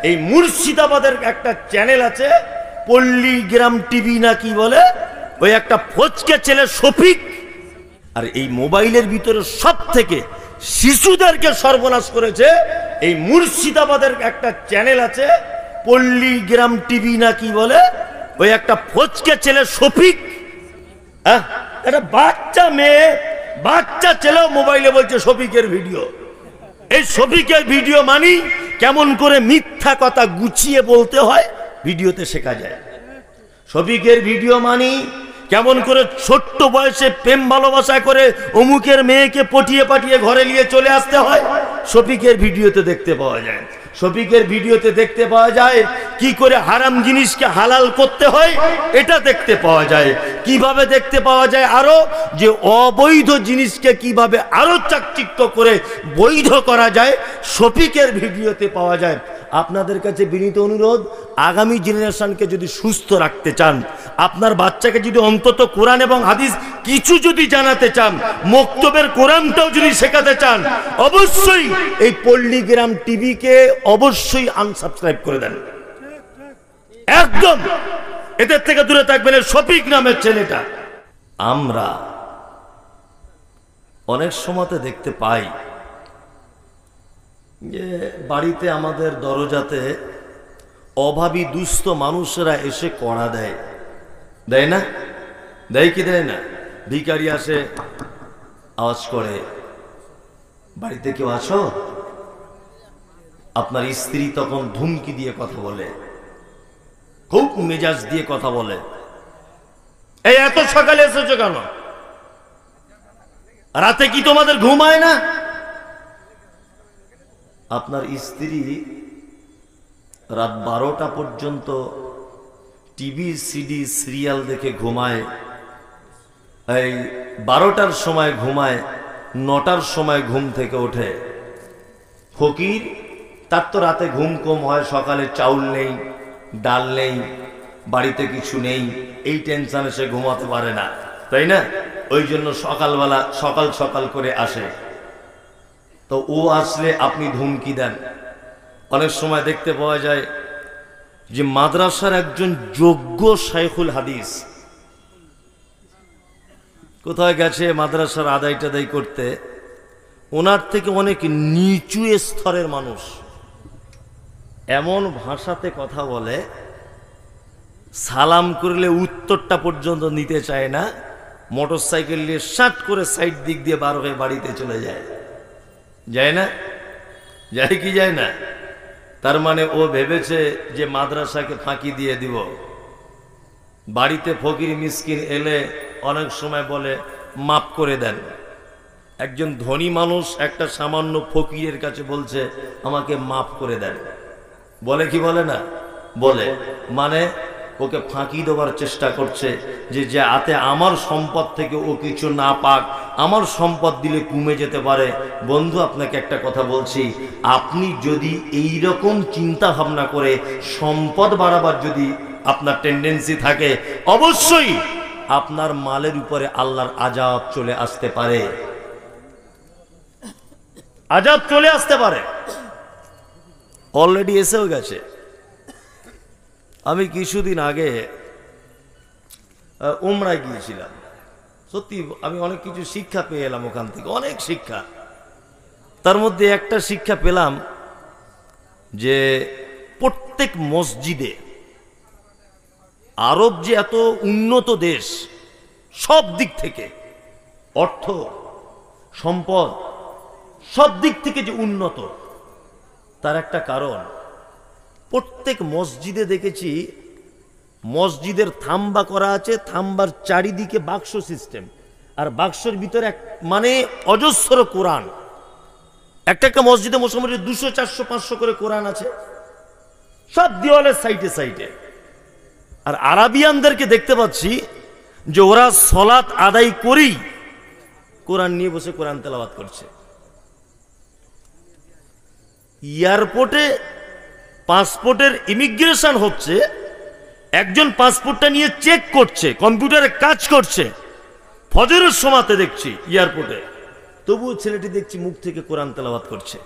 এই মুর্শিদাবাদের একটা চ্যানেল আছে পল্লীগ্রাম টিভি না কি বলে, ওই একটা ফচকে ছেলে শফিক, আর এই মোবাইলের ভিতরে সব থেকে শিশুদেরকে সর্বনাশ করেছে এই মুর্শিদাবাদের একটা চ্যানেল আছে পল্লীগ্রাম টিভি না কি বলে, ওই একটা ফচকে ছেলে শফিক, একটা বাচ্চা মেয়ে বাচ্চা ছেলেও মোবাইলে বলছে শফিকের ভিডিও। এই শফিকের ভিডিও মানি কেমন করে মিথ্যা কথা গুছিয়ে বলতে হয় ভিডিওতে শেখা যায়। শফিকের ভিডিও মানি কেমন করে ছোট্ট বয়সে প্রেম ভালোবাসা করে অমুকের মেয়েকে পটিয়ে পাঠিয়ে ঘরে নিয়ে চলে আসতে হয়, শফিকের ভিডিওতে দেখতে পাওয়া যায়। শফিকের ভিডিওতে দেখতে পাওয়া যায় কি করে হারাম জিনিসকে হালাল করতে হয়, এটা দেখতে পাওয়া যায়। কিভাবে দেখতে পাওয়া যায় আরো যে অবৈধ জিনিসকে কিভাবে আরো চাকচিক্য করে বৈধ করা যায়, শফিকের ভিডিওতে পাওয়া যায়। আপনাদের কাছে বিনীত অনুরোধ, আগামী জেনারেশনকে যদি সুস্থ রাখতে চান, আপনার বাচ্চাকে যদি অন্তত কোরআন এবং হাদিস কিছু যদি জানাতে চান, মক্তবের কোরআনটাও যদি শেখাতে চান, অবশ্যই এই পল্লীগ্রাম টিভিকে অবশ্যই আনসাবস্ক্রাইব করে দেন। একদম এদের থেকে দূরে থাকবেন। শফিক নামের ছেলেটা। আমরা অনেক সময়তে দেখতে পাই যে বাড়িতে আমাদের দরজাতে অভাবী দুস্থ মানুষেরা এসে কড়া দেয়, দেয় না? দেয় কি দেয় না? ভিখারি আসে, আওয়াজ করে, বাড়িতে কেউ আছো? আপনার স্ত্রী তখন ধুমকি দিয়ে কথা বলে, খুব মেজাজ দিয়ে কথা বলে, এই এত সকালে এসেছো কেন? রাতে কি তোমাদের ঘুমায় না? আপনার স্ত্রী রাত 12টা পর্যন্ত টিভি সিডি সিরিয়াল দেখে ঘুমায়, এই 12টার সময় ঘুমায়, 9টার সময় ঘুম থেকে ওঠে। ফকির, তার তো রাতে ঘুম কম হয়, সকালে চাউল নেই, ডাল নেই, বাড়িতে কিছু নেই, এই টেনশনে সে ঘুমাতে পারে না, তাই না? ওই জন্য সকালবেলা সকাল সকাল করে আসে। তো ও আসলে আপনি ধুমকি দেন। অনেক সময় দেখতে পাওয়া যায় যে মাদ্রাসার একজন যোগ্য শাইখুল হাদিস কোথায় গেছে মাদ্রাসার আদায় টাদাই করতে, ওনার থেকে অনেক নিচু স্তরের মানুষ এমন ভাষাতে কথা বলে, সালাম করলে উত্তরটা পর্যন্ত নিতে চায় না, মোটর সাইকেল নিয়ে শাট করে সাইড দিক দিয়ে বার হয়ে বাড়িতে চলে যায়। যায় না? যায় কি যায় না? তার মানে ও ভেবেছে যে মাদ্রাসাকে ফাঁকি দিয়ে দিব। বাড়িতে ফকির মিসকিন এলে অনেক সময় বলে মাফ করে দেন। একজন ধনী মানুষ একটা সামান্য ফকিরের কাছে বলছে আমাকে মাফ করে দেন, বলে কি বলে না? বলে। মানে ওকে ফাঁকি দেওয়ার চেষ্টা করছে যে যাতে আমার সম্পদ থেকে ও কিছু না পাক, আমার সম্পদ দিলে কমে যেতে পারে। বন্ধু, আপনাকে একটা কথা বলছি, আপনি যদি এই রকম চিন্তা ভাবনা করে সম্পদ বাড়াবার যদি আপনার টেন্ডেন্সি থাকে, অবশ্যই আপনার মালের উপরে আল্লাহর আযাব চলে আসতে পারে। আযাব চলে আসতে পারে, অলরেডি এসেও গেছে। আমি কিছুদিন আগে উমরায় গিয়েছিলাম। সত্যি আমি অনেক কিছু শিক্ষা পেয়ে এলাম ওখান থেকে, অনেক শিক্ষা। তার মধ্যে একটা শিক্ষা পেলাম যে প্রত্যেক মসজিদে, আরব যে এত উন্নত দেশ সব দিক থেকে, অর্থ সম্পদ সব দিক থেকে যে উন্নত, তার একটা কারণ প্রত্যেক মসজিদে দেখেছি মসজিদের থাম্বা করা আছে, থাম্বার চারিদিকে বাক্স সিস্টেম, আর বাক্সের ভিতরে মানে অজস্র কোরআন। একটা একটা মসজিদে মোটামুটি 200, 400, 500 করে কোরআন আছে, সব দেওয়ালের সাইডে সাইডে। আর আরাবিয়ানদেরকে দেখতে পাচ্ছি যে ওরা সলাত আদায় করেই কোরআন নিয়ে বসে কোরআন তেলাওয়াত করছে। এয়ারপোর্টে পাসপোর্টের ইমিগ্রেশন হচ্ছে, একজন পাসপোর্টটা নিয়ে চেক করছে, কম্পিউটারে কাজ করছে, ফজরের সময়তে দেখছি এয়ারপোর্টে, তবুও ছেলেটি দেখছি মুখ থেকে কোরআন তেলাওয়াত করছে।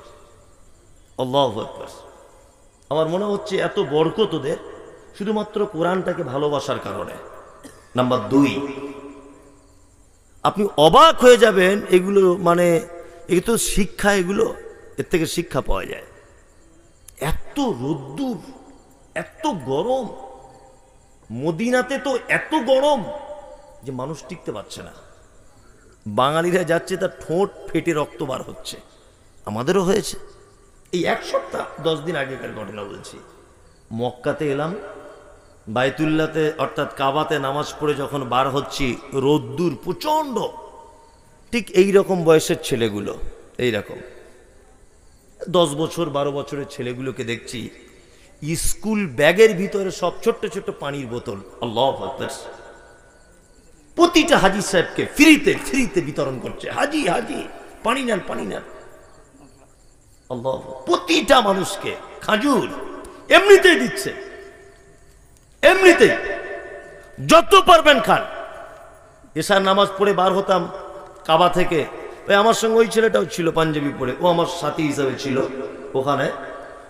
আল্লাহু আকবার। আমার মনে হচ্ছে এত বরকত ওদের শুধুমাত্র কোরআনটাকে ভালোবাসার কারণে। নাম্বার 2, আপনি অবাক হয়ে যাবেন, এগুলো মানে এগুলো তো শিক্ষা, এগুলো এর থেকে শিক্ষা পাওয়া যায়। এত রোদ্দুর, এত গরম, মদিনাতে তো এত গরম যে মানুষ টিকতে পারছে না। বাঙালিরা যাচ্ছে তার ঠোঁট ফেটে রক্ত বার হচ্ছে, আমাদেরও হয়েছে। এই 1 সপ্তাহ 10 দিন আগেকার ঘটনা বলছি। মক্কাতে এলাম, বাইতুল্লাতে অর্থাৎ কাবাতে নামাজ পড়ে যখন বার হচ্ছি, রোদ্দুর প্রচণ্ড। ঠিক এই রকম বয়সের ছেলেগুলো, এই রকম 10 বছর 12 বছরের ছেলেগুলোকে দেখছি স্কুল ব্যাগের ভিতরে সব ছোট্ট ছোট্ট পানির বোতল। আল্লাহু আকবার। প্রতিটা হাজি সাহেবকে ফ্রিতে ফ্রিতে বিতরণ করছে, হাজি হাজি পানি নেন পানি নেন। আল্লাহ, প্রতিটা মানুষকে খাজুর এমনিতেই দিচ্ছে, এমনিতেই যত পারবেন খান। এশার নামাজ পড়ে বার হতাম কাবা থেকে, ওই আমার সঙ্গে ওই ছেলেটাও ছিল পাঞ্জাবি পরে, ও আমার সাথী হিসাবে ছিল ওখানে।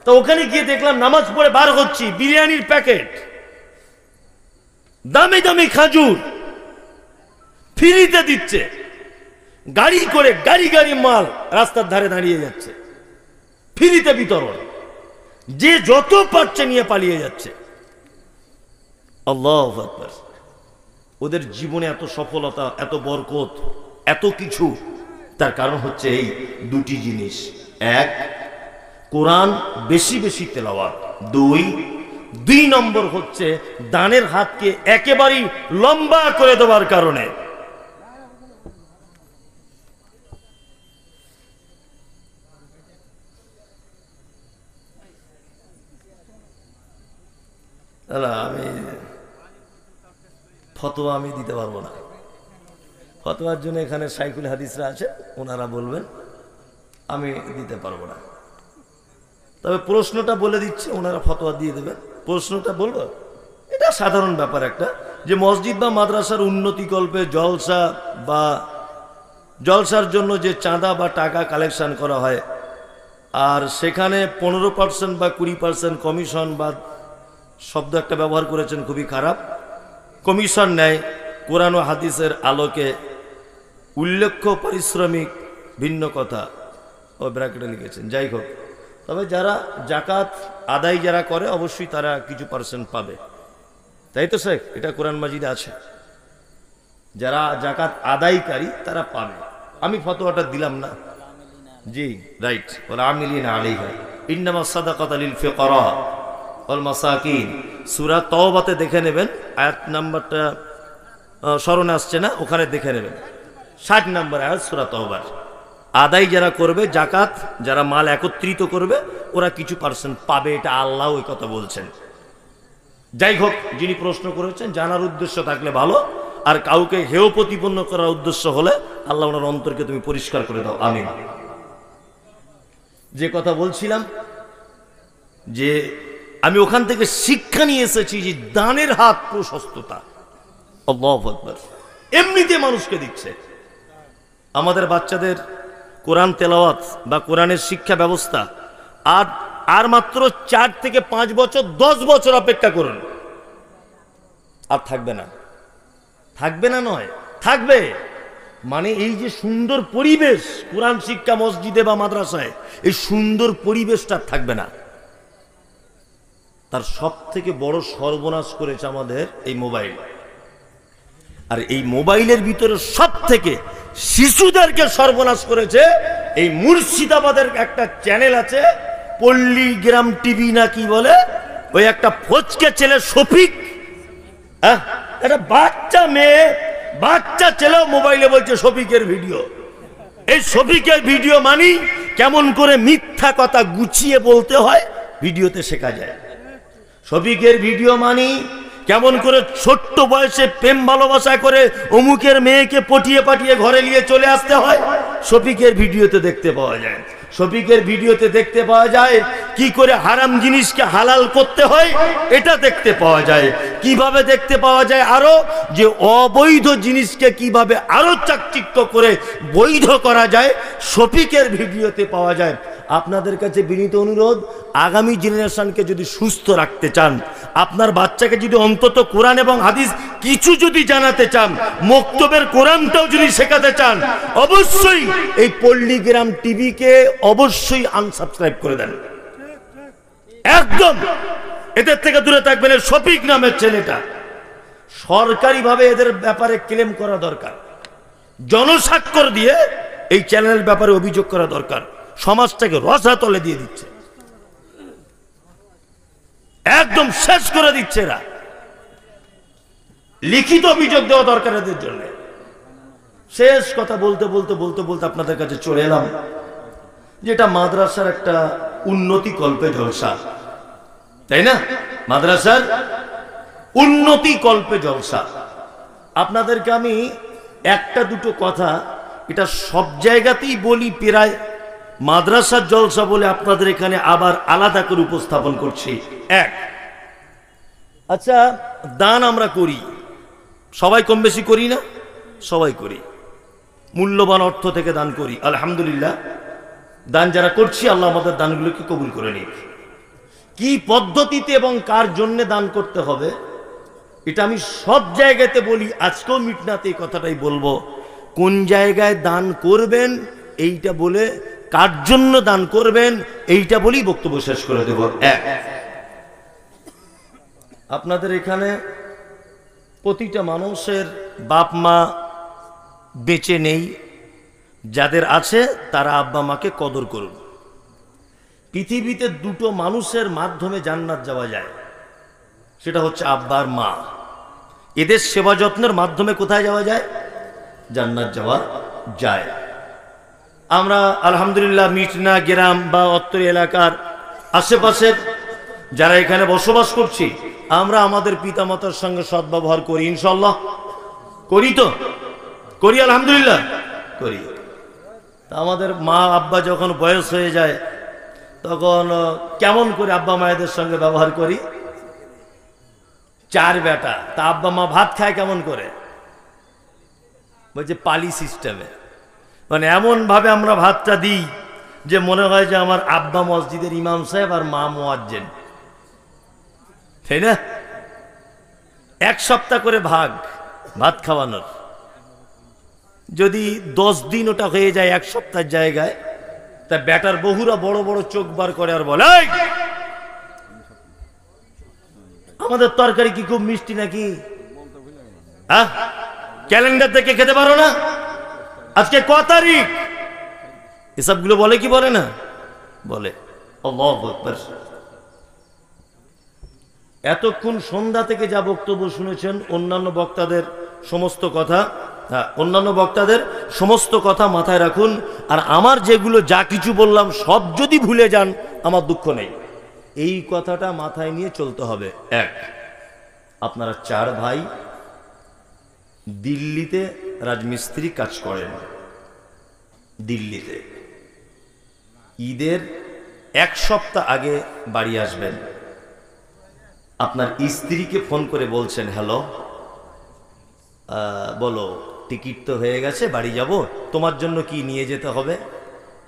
তো ওখানে গিয়ে দেখলাম নামাজ পড়ে বার হচ্ছি, বিরিয়ানির প্যাকেট, দামি দামি খাজুর ফ্রিতে দিচ্ছে, গাড়ি করে গাড়ি গাড়ি মাল রাস্তার ধারে দাঁড়িয়ে যাচ্ছে, ফ্রিতে বিতরণ, যে যত পারছে নিয়ে পালিয়ে যাচ্ছে। আল্লাহু আকবার। ওদের জীবনে এত সফলতা, এত বরকত, এত কিছু, তার কারণ হচ্ছে এই 2টি জিনিস। 1, কোরআন বেশি বেশি তেলাওয়াত। 2 নম্বর হচ্ছে দানের হাতকে একেবারেই লম্বা করে দেওয়ার কারণে। আমি ফতোয়া আমি দিতে পারবো না, ফতোয়ার জন্য এখানে শাইখুল হাদিসরা আছে, ওনারা বলবেন, আমি দিতে পারবো না। তবে প্রশ্নটা বলে দিচ্ছে, ওনারা ফতোয়া দিয়ে দেবেন। প্রশ্নটা বলবো, এটা সাধারণ ব্যাপার একটা, যে মসজিদ বা মাদ্রাসার উন্নতিকল্পে জলসা বা জলসার জন্য যে চাঁদা বা টাকা কালেকশন করা হয়, আর সেখানে 15% বা 20% কমিশন বা শব্দ একটা ব্যবহার করেছেন, খুবই খারাপ, কমিশন নেয়। কোরআন ও হাদিসের আলোকে উল্লেখ্য পারিশ্রমিক ভিন্ন কথা, ও ব্র্যাকেটে লিখেছেন। যাই হোক, তবে যারা জাকাত আদায় যারা করে অবশ্যই তারা কিছু % পাবে, তাই তো শেখ? এটা কোরআন মাজিদে আছে, যারা জাকাত আদায়কারী তারা পাবে। আমি ফতোয়াটা দিলাম না। জি রাইট। ওয়াল আমিলিনা আলাইহা ইন্নামাস সাদাকাতু লিল ফুকারা ওয়াল মাসাকিন। সূরা তাওবাতে দেখে নেবেন, আয়াত নাম্বারটা স্মরণে আসছে না, ওখানে দেখে নেবেন, 60 নম্বর আয়াত সূরা তাওবার। আদায় যারা করবে জাকাত, যারা মাল একত্রিত করবে, ওরা কিছু % পাবে, এটা আল্লাহ ওই কথা বলছেন। যাই হোক, যিনি প্রশ্ন করেছেন জানার উদ্দেশ্য থাকলে ভালো, আর কাউকে হেয় প্রতিপন্ন করার উদ্দেশ্য হলে আল্লাহ ওনার অন্তরকে তুমি পরিষ্কার করে দাও, আমিন। যে কথা বলছিলাম, যে আমি ওখান থেকে শিক্ষা নিয়ে এসেছি যে দানের হাত প্রশস্ততা। আল্লাহু আকবার। এমনিতে মানুষকে দিচ্ছে। আমাদের বাচ্চাদের কোরআন তেলাওয়াত বা কোরআনের শিক্ষা ব্যবস্থা আর মাত্র 4 থেকে 5 বছর, 10 বছর অপেক্ষা করুন, আর থাকবে না। থাকবে না নয়, থাকবে। মানে এই যে সুন্দর পরিবেশ কোরআন শিক্ষা মসজিদে বা মাদ্রাসায়, এই সুন্দর পরিবেশটা থাকবে না। তার সব থেকে বড় সর্বনাশ করেছে আমাদের এই মোবাইল। আর এই মোবাইলের ভিতরে সব থেকে শিশুদেরকে সর্বনাশ করেছে এই মুর্শিদাবাদের একটা চ্যানেল আছে, পল্লীগ্রাম টিভি না কি বলে, ওই একটা ফচকে ছেলে শফিক, একটা বাচ্চা মেয়ে, বাচ্চা ছেলে মোবাইলে বলছে শফিকের ভিডিও। এই শফিকের ভিডিও মানি কেমন করে মিথ্যা কথা গুছিয়ে বলতে হয় ভিডিওতে শেখা যায়। শফিকের ভিডিও মানি কেমন করে ছোট্ট বয়সে প্রেম ভালোবাসা করে অমুকের মেয়েকে পটিয়ে পাঠিয়ে ঘরে নিয়ে চলে আসতে হয়, শফিকের ভিডিওতে দেখতে পাওয়া যায়। শফিকের ভিডিওতে দেখতে পাওয়া যায় কি করে হারাম জিনিসকে হালাল করতে হয়, এটা দেখতে পাওয়া যায়। কিভাবে দেখতে পাওয়া যায় আরো, যে অবৈধ জিনিসকে কিভাবে আরো চাকচিক্য করে বৈধ করা যায়, শফিকের ভিডিওতে পাওয়া যায়। আপনাদের কাছে বিনীত অনুরোধ, আগামী জেনারেশনকে যদি সুস্থ রাখতে চান, আপনার বাচ্চাকে যদি অন্তত কোরআন এবং হাদিস কিছু যদি জানাতে চান, মক্তবের কোরআনটাও যদি শেখাতে চান, অবশ্যই এই পল্লীগ্রাম টিভিকে অবশ্যই আনসাবস্ক্রাইব করে দেন। একদম এদের থেকে দূরে থাকবেন। শফিক নামের ছেলেটা, সরকারিভাবে এদের ব্যাপারে ক্লেম করা দরকার, জনস্বাক্ষর দিয়ে এই চ্যানেলের ব্যাপারে অভিযোগ করা দরকার। সমাজটাকে রসাতলে দিয়ে দিচ্ছে, একদম শেষ করে দিচ্ছে এরা। লিখিত অভিযোগ দেওয়া দরকার এদের জন্য। শেষ কথা বলতে বলতে বলতে বলতে আপনাদের কাছে চলে এলাম, যেটা মাদ্রাসার একটা উন্নতি কল্পে জলসা, তাই না? মাদ্রাসার উন্নতি কল্পে জলসা। আপনাদেরকে আমি একটা দুটো কথা, এটা সব জায়গাতেই বলি, প্রায় মাদ্রাসার জলসা বলে আপনাদের এখানে আবার আলাদা করে উপস্থাপন করছি। এক, আচ্ছা, দান আমরা করি, সবাই কম বেশি করি না? সবাই করি, মূল্যবান অর্থ থেকে দান করি, আলহামদুলিল্লাহ। দান যারা করছি, আল্লাহ আমাদের দানগুলোকে কবুল করে নিক। কি পদ্ধতিতে এবং কার জন্য দান করতে হবে, এটা আমি সব জায়গাতে বলি, আজকেও মিটনাতে এই কথাটাই বলবো। কোন জায়গায় দান করবেন এইটা বলে, কার জন্য দান করবেন এইটা বলি বক্তব্য শেষ করে দেব। এক, আপনাদের এখানে প্রতিটা মানুষের বাপ মা বেঁচে নেই, যাদের আছে তারা আব্বা মাকে কদর করুন। পৃথিবীতে দুটো মানুষের মাধ্যমে জান্নাত যাওয়া যায়, সেটা হচ্ছে আব্বা আর মা। এদের সেবা যত্নের মাধ্যমে কোথায় যাওয়া যায়? জান্নাত যাওয়া যায়। আমরা আলহামদুলিল্লাহ মিটনা গ্রাম বা অত্তর এলাকার আশেপাশের যারা এখানে বসবাস করছি, আমরা আমাদের পিতামাতার সঙ্গে সদ্ব্যবহার করি, ইনশাল্লাহ করি তো? করি, আলহামদুলিল্লাহ করি। আমাদের মা আব্বা যখন বয়স হয়ে যায়, তখন কেমন করে আব্বা মায়েদের সঙ্গে ব্যবহার করি? চার বেটা, তা আব্বা মা ভাত খায় কেমন করে? বলছে পালি সিস্টেমে, মানে এমন ভাবে আমরা ভাতটা দিই যে মনে হয় যে আমার আব্বা মসজিদের ইমাম সাহেব আর মা মুয়াজ্জিন, তাই না? এক সপ্তাহ করে ভাগ ভাত খাওয়ানোর। যদি 10 দিন ওটা হয়ে যায় এক সপ্তাহের জায়গায়, তা বেটার বহুরা বড় বড় চোখ বার করে আর বলে, আমাদের তরকারি কি খুব মিষ্টি নাকি? ক্যালেন্ডার দেখে খেতে পারো না? আজকে ক তারিখ? এসবগুলো বলে কি বলে না? বলে। আল্লাহু আকবার। এতক্ষণ সন্ধ্যা থেকে যা বক্তব্য শুনেছেন, অন্যান্য বক্তাদের সমস্ত কথা, অন্যান্য বক্তাদের সমস্ত কথা মাথায় রাখুন। আর আমার যেগুলো যা কিছু বললাম সব যদি ভুলে যান, আমার দুঃখ নেই। এই কথাটা মাথায় নিয়ে চলতে হবে। এক, আপনারা 4 ভাই দিল্লিতে রাজমিস্ত্রি কাজ করেন। দিল্লিতে ঈদের 1 সপ্তাহ আগে বাড়ি আসবেন। আপনার স্ত্রীকে ফোন করে বলছেন, হ্যালো, বলো টিকিট তো হয়ে গেছে, বাড়ি যাব, তোমার জন্য কি নিয়ে যেতে হবে?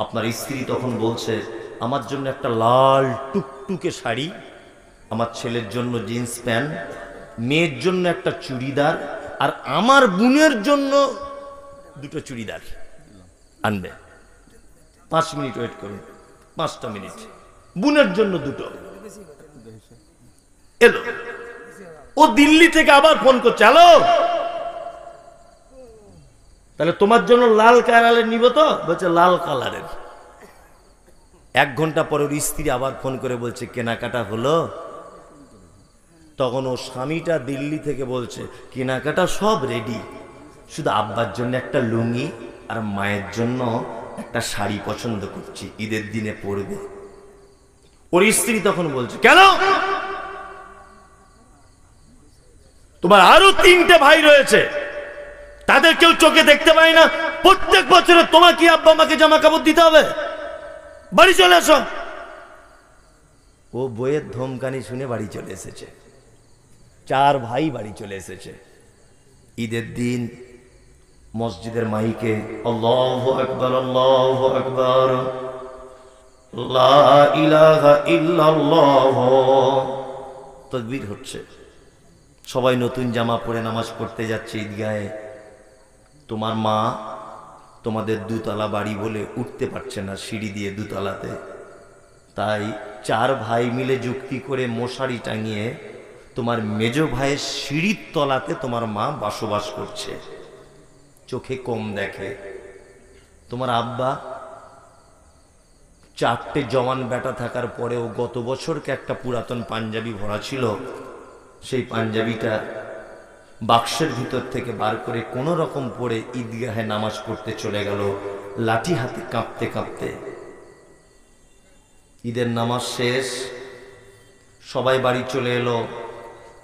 আপনার স্ত্রী তখন বলছে, আমার জন্য একটা লাল টুকটুকে শাড়ি, আমার ছেলের জন্য জিন্স প্যান্ট, মেয়ের জন্য একটা চুড়িদার, আর আমার বোনের জন্য 2টো চুড়িদার আনবে। 5 মিনিট ওয়েট করুন, 5টা মিনিট, বোনের জন্য 2টো। এলো, ও দিল্লি থেকে আবার ফোন করছে, হ্যালো, তাহলে তোমার জন্য লাল কালারের নিব তো? বলছে লাল কালারের। 1 ঘন্টা পরে ওর স্ত্রী আবার ফোন করে বলছে, কেনাকাটা হলো? তখন ও স্বামীটা দিল্লি থেকে বলছে, কেনাকাটা সব রেডি, শুধু আব্বার জন্য একটা লুঙ্গি আর মায়ের জন্য একটা শাড়ি পছন্দ করছি, ঈদের দিনে পরবে। ওর স্ত্রী তখন বলছে, কেন? তোমার আরো 3টে ভাই রয়েছে, তাদের কেউ চোখে দেখতে পায় না? প্রত্যেক বছরে তোমাকে আব্বা মাকে জামা কাপড় দিতে হবে? বাড়ি চলে আসো। ও বইয়ের ধমকানি শুনে বাড়ি চলে এসেছে। 4 ভাই বাড়ি চলে এসেছে। ঈদের দিন মসজিদের মাইকে আল্লাহু আকবার, আল্লাহু আকবার, লা ইলাহা ইল্লাল্লাহ। তাকবীর হচ্ছে, সবাই নতুন জামা পরে নামাজ পড়তে যাচ্ছে ঈদগাহে। তোমার মা তোমাদের দুতলা বাড়ি বলে উঠতে পারছে না সিঁড়ি দিয়ে দুতলাতে, তাই 4 ভাই মিলে যুক্তি করে মশারি টাঙিয়ে তোমার মেজ ভাইয়ের সিঁড়ির তলাতে তোমার মা বসবাস করছে। চোখে কম দেখে। তোমার আব্বা 4টে জওয়ান বেটা থাকার পরেও গত বছরকে একটা পুরাতন পাঞ্জাবি ভরা ছিল, সেই পাঞ্জাবিটা বাক্সের ভিতর থেকে বার করে কোনো রকম পরে ঈদগাহে নামাজ পড়তে চলে গেল, লাঠি হাতে কাঁপতে কাঁপতে। ঈদের নামাজ শেষ, সবাই বাড়ি চলে এলো।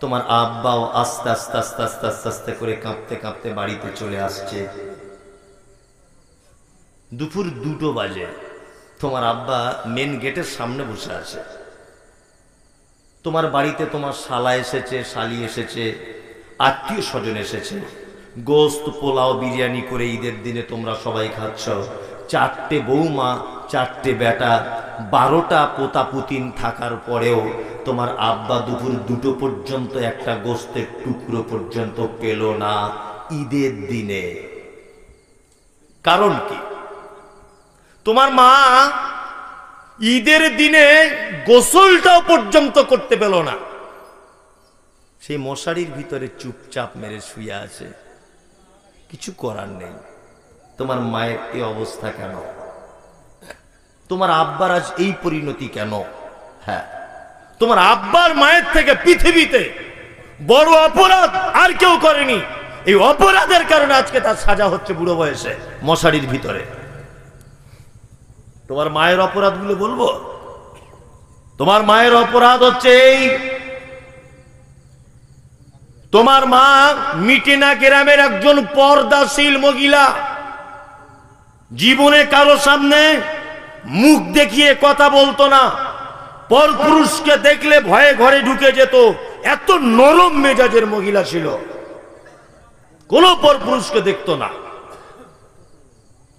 তোমার আব্বাও আস্তে আস্তে আস্তে আস্তে আস্তে আস্তে করে কাঁপতে কাঁপতে বাড়িতে চলে আসছে। দুপুর 2টো বাজে। তোমার আব্বা মেন গেটের সামনে বসে আছে। তোমার বাড়িতে তোমার শালা এসেছে, শালি এসেছে, আত্মীয় স্বজন এসেছে। গোস্ত পোলাও বিরিয়ানি করে ঈদের দিনে তোমরা সবাই খাচ্ছ। 4টে বৌমা, 4টে বেটা, 12টা পোতা পুতিন থাকার পরেও তোমার আব্বা দুপুর 2টো পর্যন্ত একটা গোস্তের টুকরো পর্যন্ত পেল না ঈদের দিনে। কারণ কি? তোমার মা ঈদের দিনে গোসলটাও পর্যন্ত করতে পেল না, সেই মশারির ভিতরে চুপচাপ মেরে শুয়ে আছে। কিছু করার নেই। তোমার মায়ের এই অবস্থা কেন? তোমার আব্বার আজ এই পরিণতি কেন? হ্যাঁ, তোমার আব্বার মায়ের থেকে পৃথিবীতে বড় অপরাধ আর কেউ করেনি। এই অপরাধের কারণে আজকে তার সাজা হচ্ছে বুড়ো বয়সে মশারির ভিতরে। তোমার মায়ের অপরাধগুলো বলবো? তোমার মায়ের অপরাধ হচ্ছে এই, তোমার মা মিটিনা গ্রামের একজন পর্দাশীল মহিলা। জীবনে কারো সামনে মুখ দেখিয়ে কথা বলতো না। পরপুরুষকে দেখলে ভয়ে ঘরে ঢুকে যেত, এত নরম মেজাজের মহিলা ছিল। কোন পরপুরুষকে দেখতো না।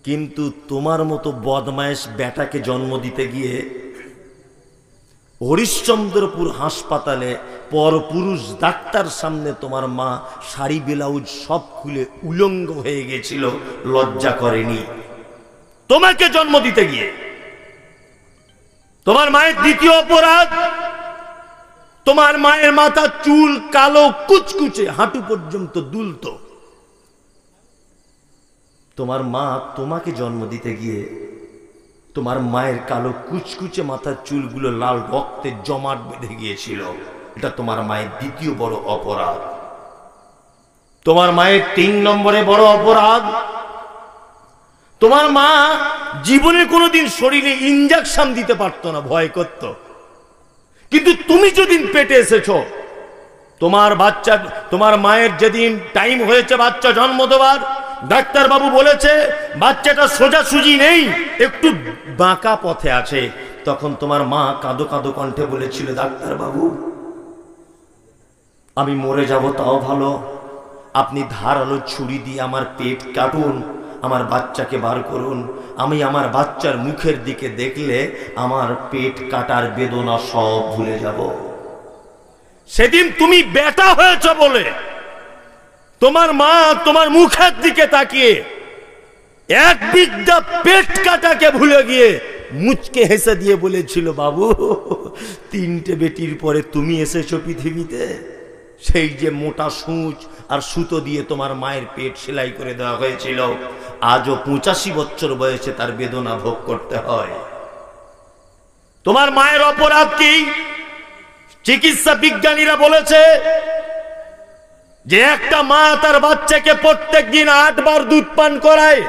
কিন্তু তোমার মতো বদমায়েশ বেটাকে জন্ম দিতে গিয়ে হরিশ্চন্দ্রপুর হাসপাতালে পরপুরুষ ডাক্তার সামনে তোমার মা শাড়ি ব্লাউজ সব খুলে উলঙ্গ হয়ে গেছিল, লজ্জা করেনি তোমাকে জন্ম দিতে গিয়ে। তোমার মায়ের দ্বিতীয় অপরাধ, তোমার মায়ের মাথা চুল কালো কুচকুচে, হাঁটু পর্যন্ত দুলতো। তোমার মা তোমাকে জন্ম দিতে গিয়ে তোমার মায়ের কালো কুচকুচে মাথার চুলগুলো লাল রক্তের জমাট বেঁধে গিয়েছিল। এটা তোমার মায়ের দ্বিতীয় বড় অপরাধ। তোমার মায়ের 3 নম্বরে বড় অপরাধ, তোমার মা জীবনে কোনোদিন শরীরে ইনজেকশন দিতে পারতো না, ভয় করত। কিন্তু তুমি যেদিন পেটে এসেছো, তোমার বাচ্চা, তোমার মায়ের যেদিন টাইম হয়েছে বাচ্চা জন্ম দেওয়ার, ডাক্তার বাবু বলেছে বাচ্চাটা সোজাসুজি নেই, একটু বাঁকা পথে আছে। তখন তোমার মা কাঁদো কাঁদো কণ্ঠে বলেছিল, ডাক্তার বাবু আমি মরে যাব তাও ভালো, আপনি ধারালো ছুরি দিয়ে আমার পেট কাটুন, আমার বাচ্চাকে বার করুন। আমি আমার বাচ্চার মুখের দিকে দেখলে আমার পেট কাটার বেদনা সব ভুলে যাব। সেদিন তুমি বেটা হয়েছ বলে তোমার মা তোমার মুখের দিকে তাকিয়ে এক বিদ্যা পেট কাটাকে ভুলে গিয়ে মুচকে হেসে দিয়ে বলেছিল, বাবু 3টে বেটির পরে তুমি এসেছো পৃথিবীতে। সেই যে মোটা সূচ আর সুতো দিয়ে তোমার মায়ের পেট সেলাই করে দেওয়া হয়েছিল, আজও 85 বছর বয়সে তার বেদনা ভোগ করতে হয়। তোমার মায়ের অপরাধ কি? চিকিৎসা বিজ্ঞানীরা বলেছে যে একটা মা তার বাচ্চাকে প্রত্যেক দিন 8 বার দুধ পান করায়,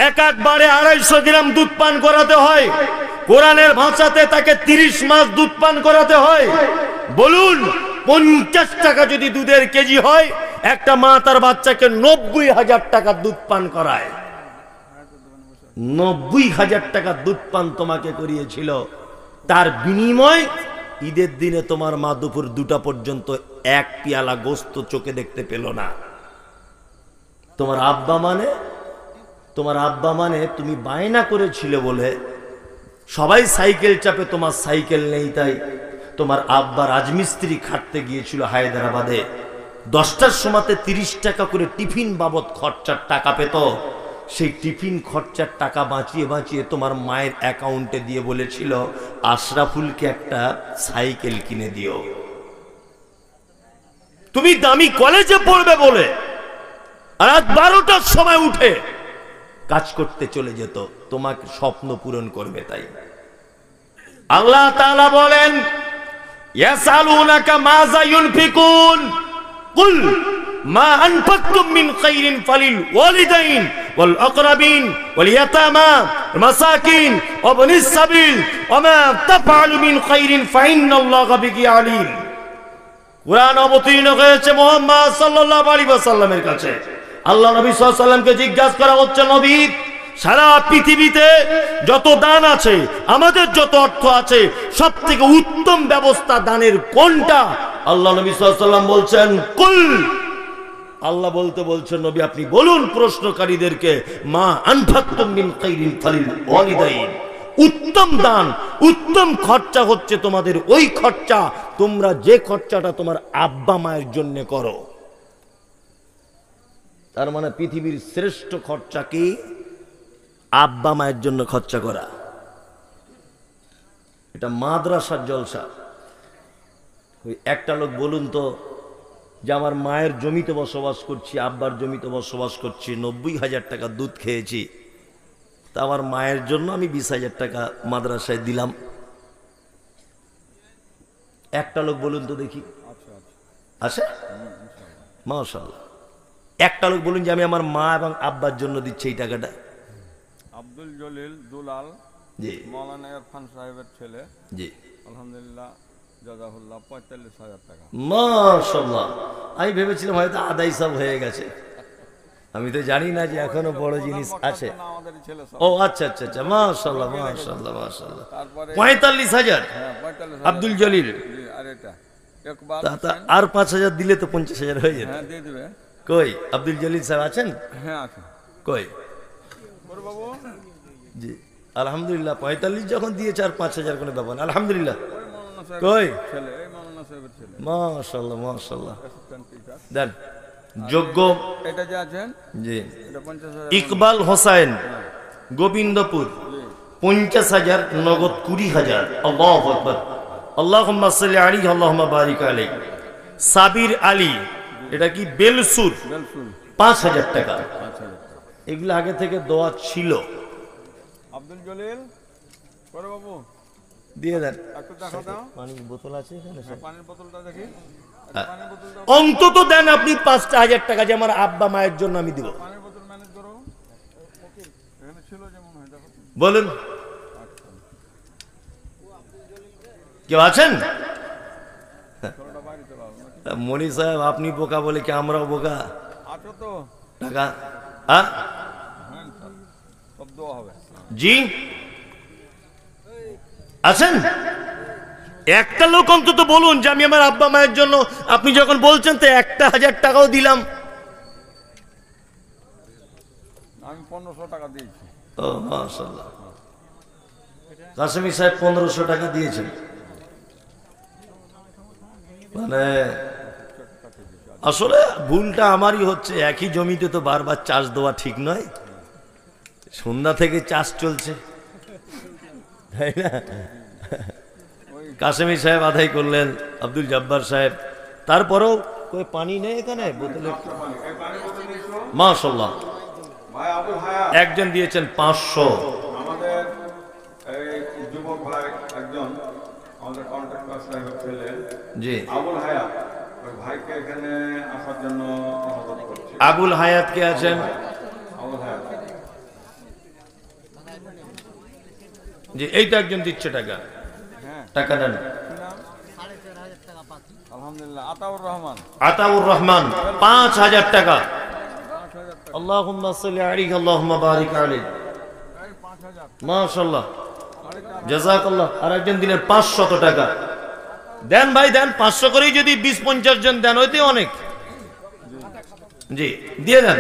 এক বারে 250 গ্রাম দুধ পান করাতে হয়। কোরআনের ভাষাতে তাকে 30 মাস দুধ পান করাতে হয়। বলুন 50 টাকা যদি দুধের কেজি হয়, একটা মা তার বাচ্চাকে 90,000 টাকা দুধ পান করায়। 90,000 টাকা দুধ পান তোমাকে করিয়েছিল। তার বিনিময় ঈদের দিনে তোমার মা দুপুর 2টা পর্যন্ত 1 পেয়ালা গোস্ত চোখে দেখতে পেল না। তোমার আব্বা মানে তুমি বায়না করেছিলে বলে সবাই সাইকেল চাপে, তোমার সাইকেল নেই, তাই তোমার আব্বা রাজমিস্ত্রি খাটতে গিয়েছিল হায়দ্রাবাদে। 10টার সময়তে 30 টাকা করে টিফিন বাবদ খরচার টাকা পেত। সেই টিফিন খরচার টাকা বাঁচিয়ে বাঁচিয়ে তোমার মায়ের অ্যাকাউন্টে দিয়ে বলেছিল আশরাফুলকে একটা সাইকেল কিনে দিও। তুমি দামি কলেজে পড়বে বলে রাত 12টার সময় উঠে কাজ করতে চলে যেত, তোমাকে স্বপ্ন পূরণ করবে। তাই আল্লাহ তাআলা বলেন ইয়াসালুনাকা মাযা ইউনফিকুন কুল মা আনফাকতুম মিন খাইরিন ফালিল ওয়ালিদাইন ওয়াল আকরাবিন ওয়াল ইয়াতামা ওয়াল মাসাকিন ওয়া বনিস সাবিল ওয়া মা তাফআলু মিন খাইরিন ফাইন্নাল্লাহা বিহি আলিম। কুরআন অবতীর্ণ হয়েছে মুহাম্মদ সাল্লাল্লাহু আলাইহি ওয়াসাল্লামের কাছে। আল্লাহ নবী সাল্লাল্লাহু আলাইহি ওয়াসাল্লামকে জিজ্ঞাসা করা হচ্ছে, নবী সারা পৃথিবীতে যত দান আছে, আমাদের যত অর্থ আছে, সবথেকে উত্তম ব্যবস্থা দানের কোনটা? আল্লাহ নবী সাল্লাল্লাহু আলাইহি ওয়াসাল্লাম বলছেন কুল। আল্লাহ বলছেন নবী আপনি বলুন প্রশ্নকারীদেরকে, মা আনফাকতুম মিন খাইরিন ফালিল ওয়ালিদাইন। উত্তম দান, উত্তম খরচা হচ্ছে তোমাদের ওই খরচা, তোমরা যে খরচাটা তোমার আব্বা মায়ের জন্য করো। তার মানে পৃথিবীর শ্রেষ্ঠ খরচা কি? আব্বা মায়ের জন্য খরচা করা। এটা মাদ্রাসার জলসা। ওই একটা লোক বলুন তো যে আমার মায়ের জমিতে বসবাস করছি, আব্বার জমিতে বসবাস করছি, 90,000 টাকা দুধ খেয়েছি, তা আমার মায়ের জন্য আমি 20,000 টাকা মাদ্রাসায় দিলাম। একটা লোক বলুন তো দেখি, আছে? মাশাআল্লাহ। একটা লোক বলুন যে আমি আমার মা এবং আব্বার জন্য দিচ্ছি এই টাকাটা। আব্দুল জলিল দুলাল, জি, মাওলানা ইরফান সাহেবের ছেলে, জি, আলহামদুলিল্লাহ জাযাহুল্লাহ 45,000 টাকা। মাশাআল্লাহ। আমি ভেবেছিলাম হয়তো আদাই সব হয়ে গেছে, আমি তো জানি না যে এখনো বড় জিনিস আছে। আমাদেরই ছেলে সব। ও আচ্ছা আচ্ছা আচ্ছা, মাশাআল্লাহ মাশাআল্লাহ মাশাআল্লাহ। তারপরে 45,000 হ্যাঁ 45,000 আব্দুল জলিল। জি, আর এটা ইকবাল তা আর 5,000 দিলে তো 50,000 হয়ে যেত। হ্যাঁ দিয়ে দিবে। কই আব্দুল জলিল স্যার আছেন? হ্যাঁ আছে। কই? বড় বাবু জি আলহামদুলিল্লাহ। 45 যখন দিয়েছে আর 5,000 কোনো ব্যাপার না, আলহামদুলিল্লাহ। ওই মাওলানা সাহেব কই? ছেলে, এই মাওলানা সাহেবের ছেলে। মাশাআল্লাহ মাশাআল্লাহ। Assistant teacher. দেন যোগ্য। এটা যে আছেন জি এটা 50,000। ইকবাল হোসেন, গোবিন্দপুর, 50,000 নগদ 20,000। আল্লাহু আকবার। আল্লাহুম্মা সাল্লি আলাইহি আল্লাহুম্মা বারিক আলাইহি। সাবির আলী, এটা কি বেলসুর, বেলসুল 5,000 টাকা। 5,000। এগুলো আগে থেকে দেওয়া ছিল। আব্দুল জলিল বড় বাবু দিয়ে দেন। একটু দেখা দাও। পানির বোতল আছে এখানে? পানির বোতলটা দেখি। পানির বোতলটা অন্তত দেন আপনি 5,000 টাকা, যে আমার আব্বা মায়ের জন্য আমি দিব। পানির বোতল ম্যানেজ করো। এখানে ছিল যে মনে হয়, দেখো। বলুন কেউ আছেন? ছোটটা বাইরে চলে আসো নাকি? মনি সাহেব আপনি বোকা বলে কি আমরাও বোকা? আছো তো? টাকা হ্যাঁ হ্যাঁ সব দেওয়া হবে। জি আছেন? একটা লোক অন্তত বলুন যে আমি আমার আব্বা মায়ের জন্য, আপনি যখন বলছেন তো 1,000 টাকাও দিলাম। আমি 1500 টাকা দিয়েছি। ও মাশাআল্লাহ। কাসেমি সাহেব 1500 টাকা দিয়েছেন। মানে আসলে ভুলটা আমারই হচ্ছে, একই জমিতে তো বারবার চাষ দেওয়া ঠিক নয়। সন্ধ্যা থেকে চাষ চলছে, তাই না? কাসেমি সাহেব আদায় করলেন, আব্দুল জব্বার সাহেব। তারপরেও কই পানি নেই এখানে বোতলে? মাশাআল্লাহ। ভাই আবুল হায়াত একজন দিয়েছেন 500। আমাদের এই যুবক ভাই একজন আমাদের কন্ট্রাক্টর সাহেবের ছেলে জি আবুল হায়াত, ওই ভাইকে এখানে আসার জন্য অনুরোধ করছি। আবুল হায়াত কে আছেন? আবুল হায়াত জি এইটা একজন দিচ্ছে টাকা। হ্যাঁ টাকা নেন। কি নাম? আলহামদুলিল্লাহ আতাউর রহমান। আতাউর রহমান 5,000 টাকা। 5,000 টাকা। আল্লাহুম্মা সাল্লি আলাইহি আল্লাহুম্মা বারিক আলাইহি। এই 5,000 মাশাআল্লাহ জাযাকাল্লাহ। আর একজন দিলেন 500 টাকা। দেন ভাই দেন, 500 করেই যদি 20-50 জন দেন হইতে অনেক। জি দিয়ে দেন।